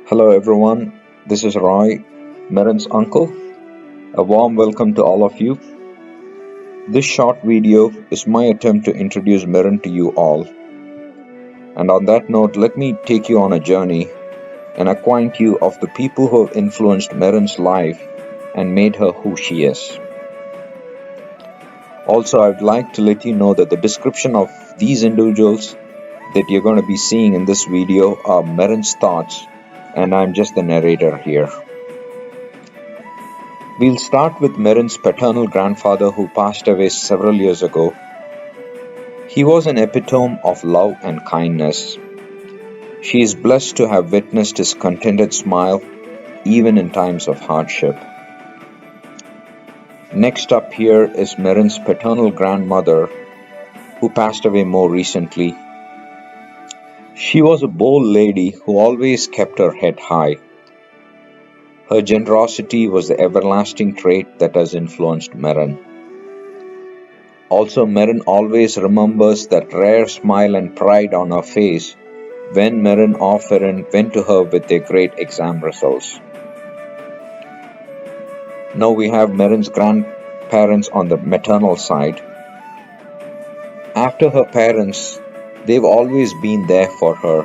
Hello everyone, this is Roy, Meren's uncle. A warm welcome to all of you. This short video is my attempt to introduce Meren to you all. And on that note, let me take you on a journey and acquaint you of the people who have influenced Meren's life and made her who she is. Also, I would like to let you know that the description of these individuals that you're going to be seeing in this video are Meren's thoughts, and I'm just the narrator here. We'll start with Meren's paternal grandfather who passed away several years ago. He was an epitome of love and kindness. She is blessed to have witnessed his contented smile even in times of hardship. Next up here is Meren's paternal grandmother who passed away more recently. She was a bold lady who always kept her head high. Her generosity was the everlasting trait that has influenced Meren. Also, Meren always remembers that rare smile and pride on her face when Meren or Feren went to her with their great exam results. Now we have Meren's grandparents on the maternal side. After her parents, they've always been there for her.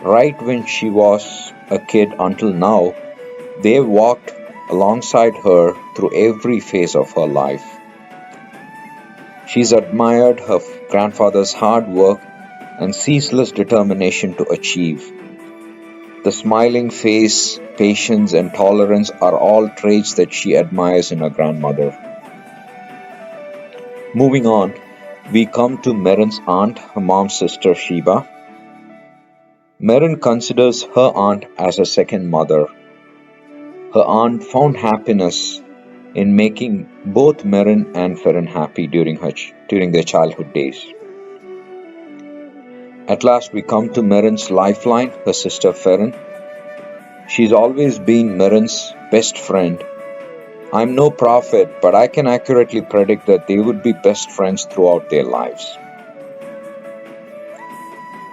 Right when she was a kid until now, they've walked alongside her through every phase of her life. She's admired her grandfather's hard work and ceaseless determination to achieve. The smiling face, patience, and tolerance are all traits that she admires in her grandmother. Moving on, we come to Meren's aunt, her mom's sister Shiba. Meren considers her aunt as a second mother. Her aunt found happiness in making both Meren and Feren happy during their childhood days. At last we come to Meren's lifeline, her sister Feren. She's always been Meren's best friend. I'm no prophet, but I can accurately predict that they would be best friends throughout their lives.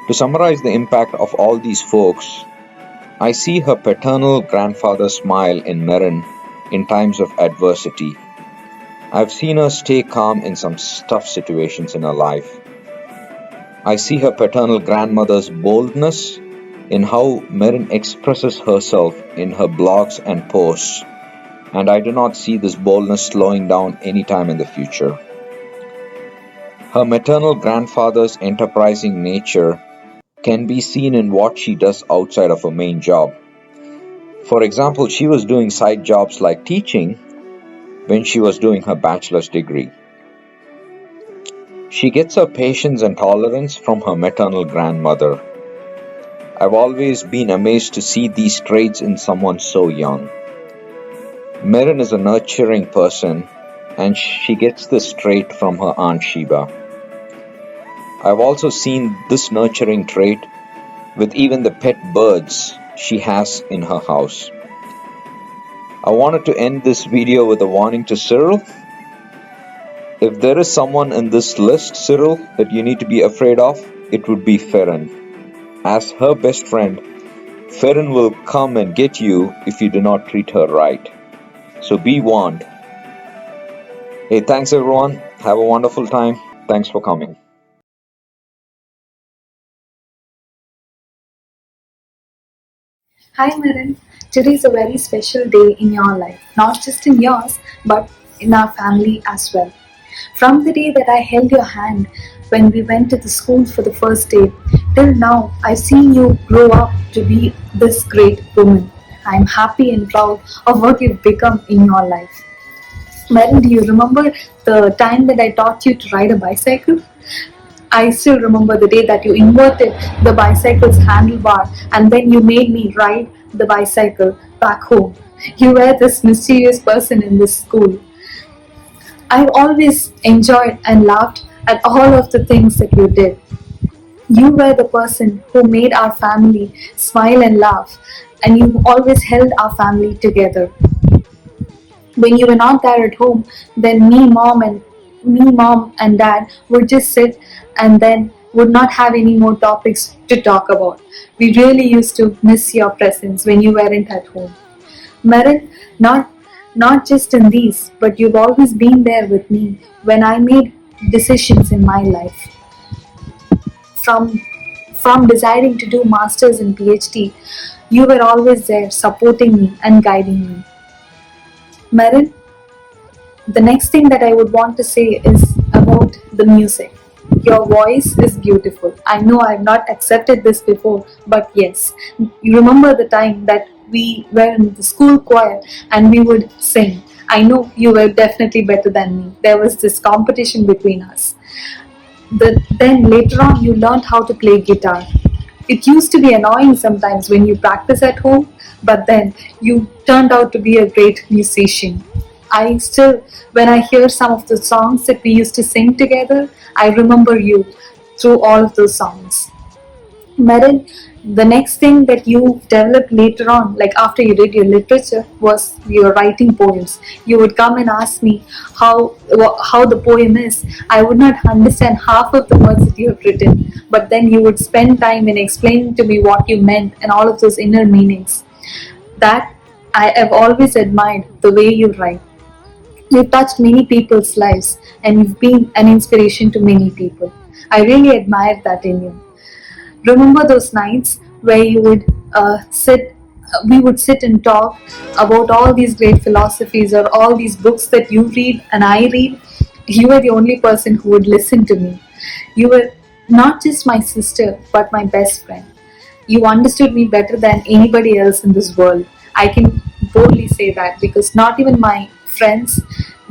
To summarize the impact of all these folks, I see her paternal grandfather's smile in Meren in times of adversity. I've seen her stay calm in some tough situations in her life. I see her paternal grandmother's boldness in how Meren expresses herself in her blogs and posts, and I do not see this boldness slowing down anytime in the future. Her maternal grandfather's enterprising nature can be seen in what she does outside of her main job. For example, she was doing side jobs like teaching when she was doing her bachelor's degree. She gets her patience and tolerance from her maternal grandmother. I've always been amazed to see these traits in someone so young. Meren is a nurturing person, and she gets this trait from her aunt Shiba. I've also seen this nurturing trait with even the pet birds she has in her house. I wanted to end this video with a warning to Cyril. If there is someone in this list, Cyril, that you need to be afraid of, it would be Feren. As her best friend, Feren will come and get you if you do not treat her right. So be warned. Hey, thanks everyone. Have a wonderful time. Thanks for coming. Hi Meren, today is a very special day in your life, not just in yours, but in our family as well. From the day that I held your hand when we went to the school for the first day, till now, I've seen you grow up to be this great woman. I'm happy and proud of what you've become in your life. Meren, do you remember the time that I taught you to ride a bicycle? I still remember the day that you inverted the bicycle's handlebar and then you made me ride the bicycle back home. You were this mysterious person in this school. I've always enjoyed and laughed at all of the things that you did. You were the person who made our family smile and laugh, and you always held our family together. When you were not there at home, then me, mom, and dad would just sit and then would not have any more topics to talk about. We really used to miss your presence when you weren't at home. Marin, not just in these, but you've always been there with me when I made decisions in my life. From from deciding to do masters and PhD, you were always there supporting me and guiding me. Marin, the next thing that I would want to say is about the music. Your voice is beautiful. I know I have not accepted this before, but yes, you remember the time that we were in the school choir and we would sing. I know you were definitely better than me. There was this competition between us. Then later on, you learned how to play guitar. It used to be annoying sometimes when you practice at home, but then you turned out to be a great musician. I still, when I hear some of the songs that we used to sing together, I remember you through all of those songs. Merin, the next thing that you developed later on, like after you did your literature, was your writing poems. You would come and ask me how the poem is. I would not understand half of the words that you have written, but then you would spend time in explaining to me what you meant and all of those inner meanings. That I have always admired the way you write. You've touched many people's lives and you've been an inspiration to many people. I really admire that in you. Remember those nights where you would we would sit and talk about all these great philosophies or all these books that you read and I read? You were the only person who would listen to me. You were not just my sister, but my best friend. You understood me better than anybody else in this world. I can boldly say that because not even my friends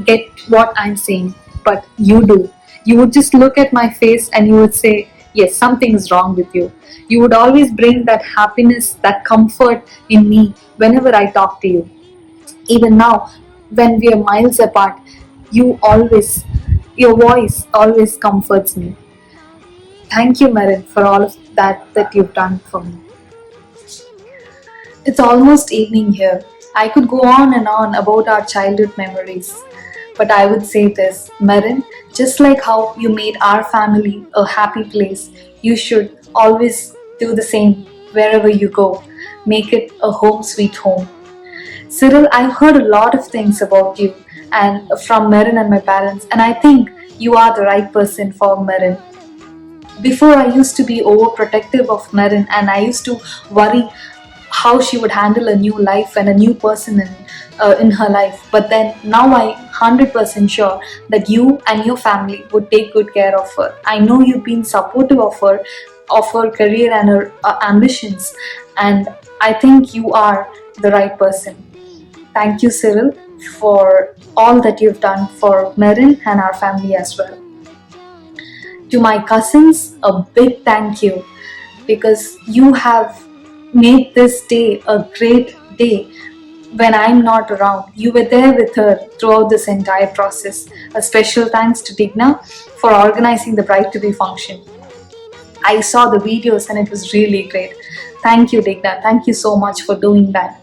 get what I'm saying, but you do. You would just look at my face and you would say, yes, something is wrong with you. You would always bring that happiness, that comfort in me whenever I talk to you. Even now, when we are miles apart, you always, your voice always comforts me. Thank you, Marin, for all of that you've done for me. It's almost evening here. I could go on and on about our childhood memories. But I would say this, Marin, just like how you made our family a happy place, you should always do the same wherever you go. Make it a home sweet home. Cyril, I've heard a lot of things about you and from Marin and my parents, and I think you are the right person for Marin. Before, I used to be overprotective of Marin and I used to worry how she would handle a new life and a new person in her life. But then now I 100% sure that you and your family would take good care of her. I know you've been supportive of her career and her ambitions, and I think you are the right person. Thank you, Cyril, for all that you've done for Marin and our family as well. To my cousins, a big thank you because you have made this day a great day when I'm not around. You were there with her throughout this entire process. A special thanks to Digna for organizing the Bride to Be function. I saw the videos and it was really great. Thank you, Digna. Thank you so much for doing that.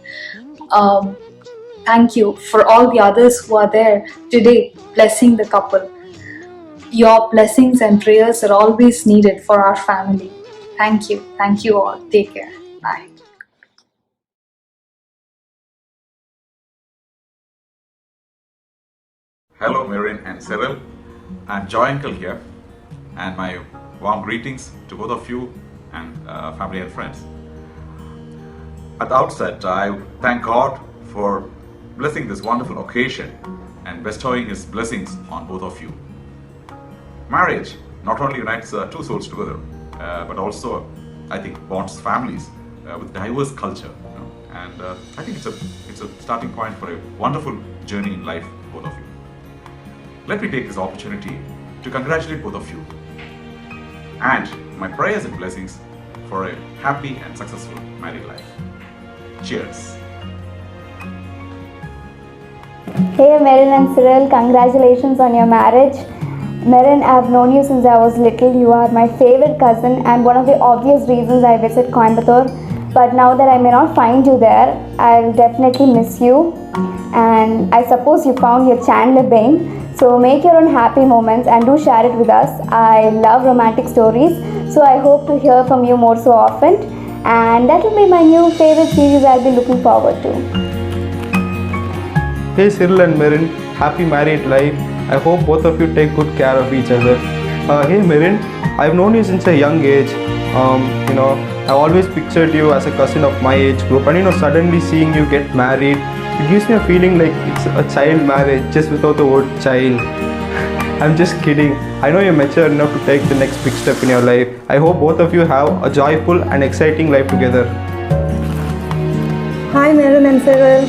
Um, Thank you for all the others who are there today blessing the couple. Your blessings and prayers are always needed for our family. Thank you. Thank you all. Take care. Bye. Hello, Marin and Cyril. I'm Joy Uncle here, and my warm greetings to both of you and family and friends. At the outset, I thank God for blessing this wonderful occasion and bestowing His blessings on both of you. Marriage not only unites two souls together, but also, I think, bonds families with diverse culture. And I think it's a starting point for a wonderful journey in life, both of you. Let me take this opportunity to congratulate both of you and my prayers and blessings for a happy and successful married life. Cheers. Hey Marin and Cyril, congratulations on your marriage. Marin, I've known you since I was little. You are my favorite cousin and one of the obvious reasons I visit Coimbatore. But now that I may not find you there, I'll definitely miss you. And I suppose you found your Chandler Bing. So make your own happy moments and do share it with us. I love romantic stories, so I hope to hear from you more so often. And that will be my new favorite series I'll be looking forward to. Hey Cyril and Merin, happy married life. I hope both of you take good care of each other. Hey Merin, I've known you since a young age. I always pictured you as a cousin of my age group, and suddenly seeing you get married, it gives me a feeling like it's a child marriage just without the word child. I'm just kidding. I know you're mature enough to take the next big step in your life. I hope both of you have a joyful and exciting life together. Hi Merin and Cyril.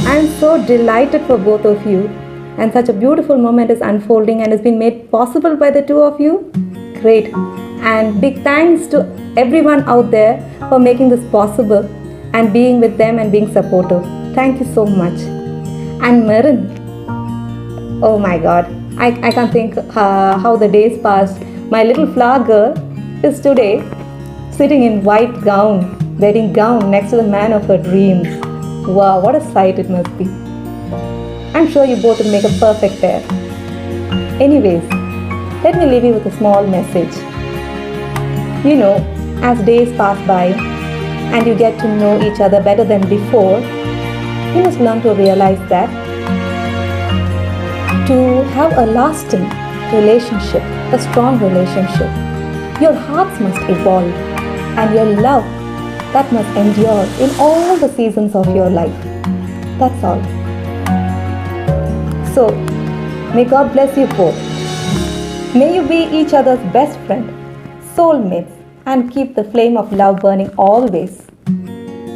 I'm so delighted for both of you, and such a beautiful moment is unfolding and has been made possible by the two of you. Great. And big thanks to everyone out there for making this possible and being with them and being supportive. Thank you so much. And Merin, oh my god, I can't think how the days passed. My little flower girl is today sitting in white gown, wedding gown next to the man of her dreams. Wow, what a sight it must be. I'm sure you both will make a perfect pair. Anyways, let me leave you with a small message. As days pass by and you get to know each other better than before, you must learn to realize that to have a lasting relationship, a strong relationship, your hearts must evolve and your love that must endure in all the seasons of your life. That's all. So, may God bless you both. May you be each other's best friend, soulmates, and keep the flame of love burning always.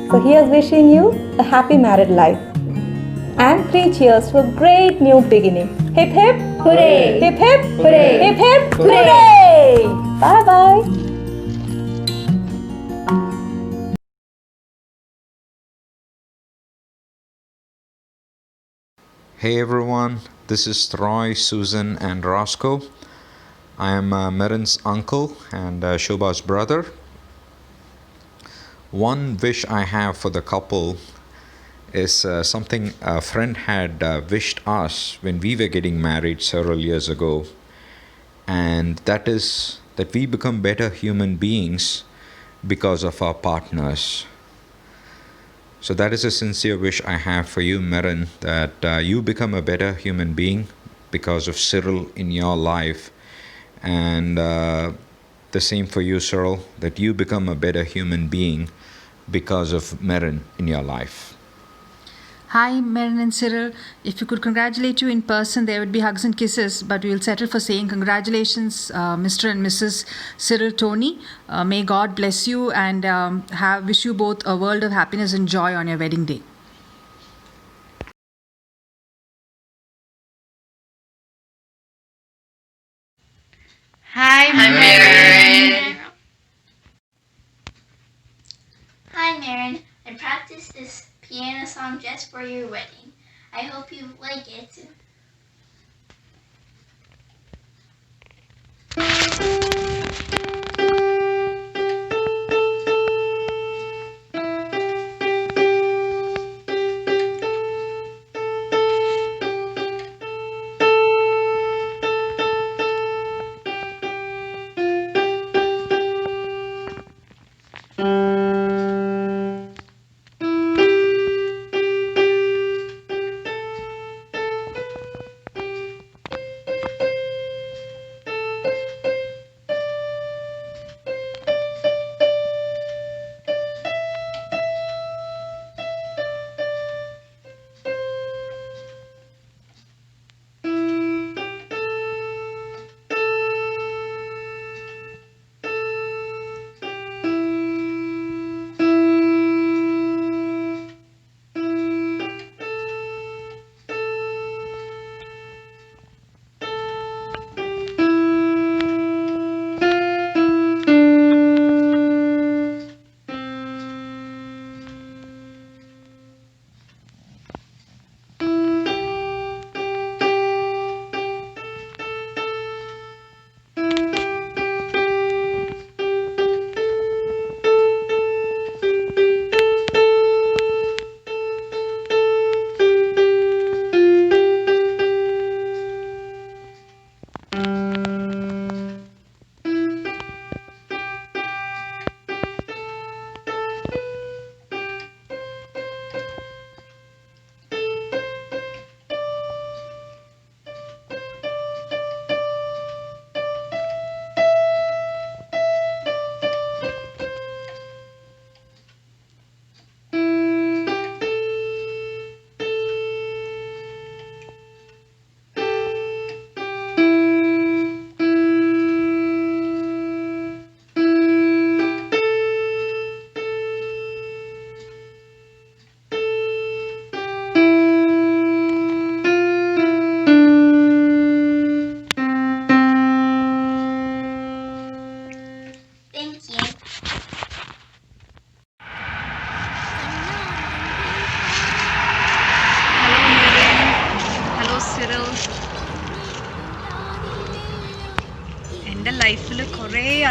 So here's wishing you a happy married life. And 3 cheers to a great new beginning. Hip hip hooray! Hip hip hooray! Hip hip hooray! Bye bye! Hey everyone, this is Troy, Susan, and Roscoe. I am Merin's uncle and Shobha's brother. One wish I have for the couple is something a friend had wished us when we were getting married several years ago, and that is that we become better human beings because of our partners. So that is a sincere wish I have for you, Merin, that you become a better human being because of Cyril in your life. And the same for you, Cyril, that you become a better human being because of Merin in your life. Hi, Merin and Cyril. If you could congratulate you in person, there would be hugs and kisses, but we'll settle for saying congratulations, Mr. and Mrs. Cyril Tony. May God bless you and wish you both a world of happiness and joy on your wedding day. Hi, Merin. Hi, Merin. I practiced this piano song just for your wedding. I hope you like it.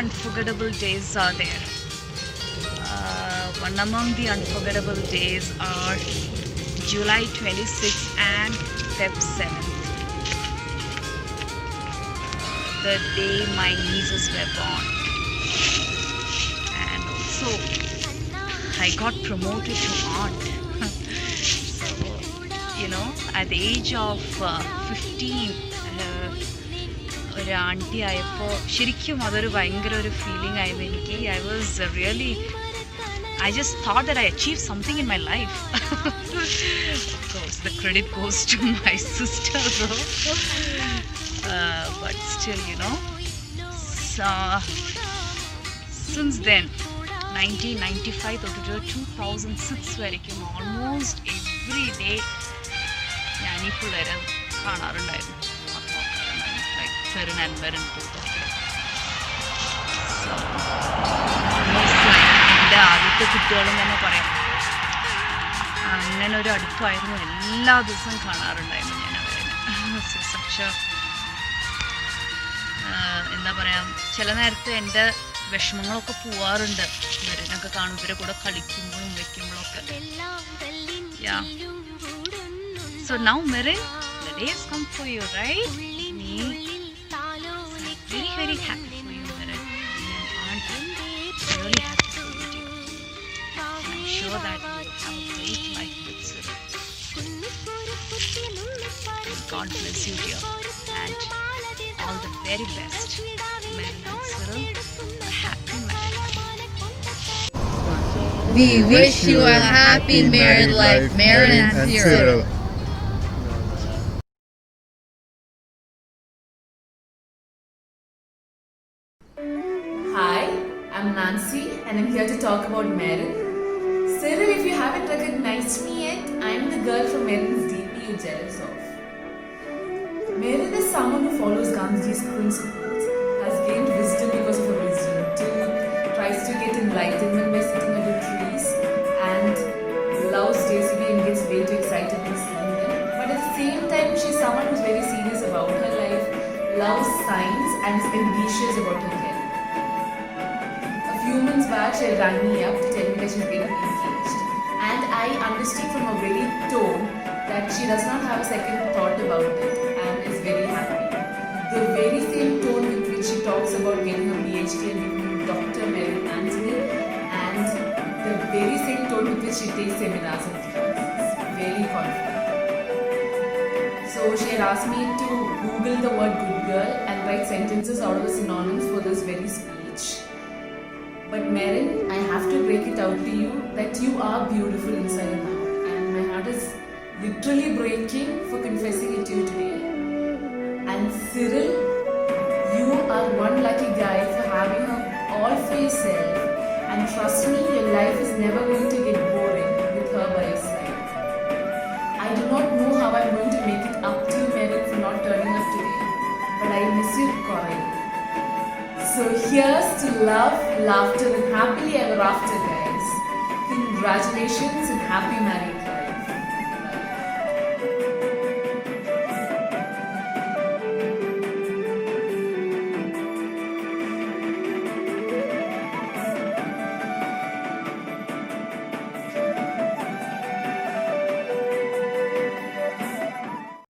unforgettable days are there. One among the unforgettable days are July 26th and Feb 7th. The day my nieces were born. And also, I got promoted to aunt. So, at the age of 15, ഒരു anti ആയപ്പോൾ ശരിക്കും അതൊരു ഭയങ്കര ഒരു feeling ആയിരുന്നു എനിക്ക്. I just thought that I achieved something in my life. Of course, the credit goes to my sister though. But still, so, since then, 1995 to 2006 വരയ്ക്കും almost every day ഞാൻ ഈ പിള്ളേരെ കാണാറുണ്ടായിരുന്നു. Like Serin and Merin both of them. So, almost like എൻ്റെ ആദ്യത്തെ കുട്ടികളും തന്നെ പറയാം. അങ്ങനെ ഒരു അടുപ്പമായിരുന്നു. എല്ലാ ദിവസവും കാണാറുണ്ടായിരുന്നു ഞാൻ അവരെ. എന്താ പറയുക, ചില നേരത്തെ എൻ്റെ വിഷമങ്ങളൊക്കെ പോവാറുണ്ട് ഇവരൊക്കെ കാണും, ഇവരെ കൂടെ കളിക്കുമ്പോഴും വയ്ക്കുമ്പോഴൊക്കെ. So now Merin, the day has come for you, right? Very, very happy for you, Merin. And really happy for you, dear. I'm sure that you will have a great life with Cyril. And God bless you, dear. And all the very best. Merin and Cyril, a happy marriage. We wish you a happy married life, Merin and Cyril. Hi, I'm Nancy and I'm here to talk about Merin. Cyril, if you haven't recognized me yet, I'm the girl from Merin's DP you're jealous of. Merin is someone who follows Gandhiji's principles, has gained wisdom because of her wisdom tooth, tries to get enlightenment by sitting under trees, and loves JCB and gets way too excited when seeing them. But at the same time, she's someone who's very serious about her life, loves science, and is ambitious about her health. A few months back, she rang me up to tell me that she's getting engaged. And I understood from her very tone that she does not have a second thought about it and is very happy. The very same tone with which she talks about getting her PhD and becoming Dr. Merin Anthony, and the very same tone with which she takes seminars and classes. Very confident. So she had asked me to Google the word good girl and write sentences out of the synonyms for this very speech. But Merin, I have to break it out to you that you are beautiful inside and out, and my heart is literally breaking for confessing it to you today. And Cyril, you are one lucky guy for having her all for yourself, and trust me, your life is never going to get boring with her by your side. I do not know how I'm going to make it up to you, Merin, for not turning up today, but I miss you, Cory. So here's to love, laughter, and happily ever after, guys. Congratulations and happy married life.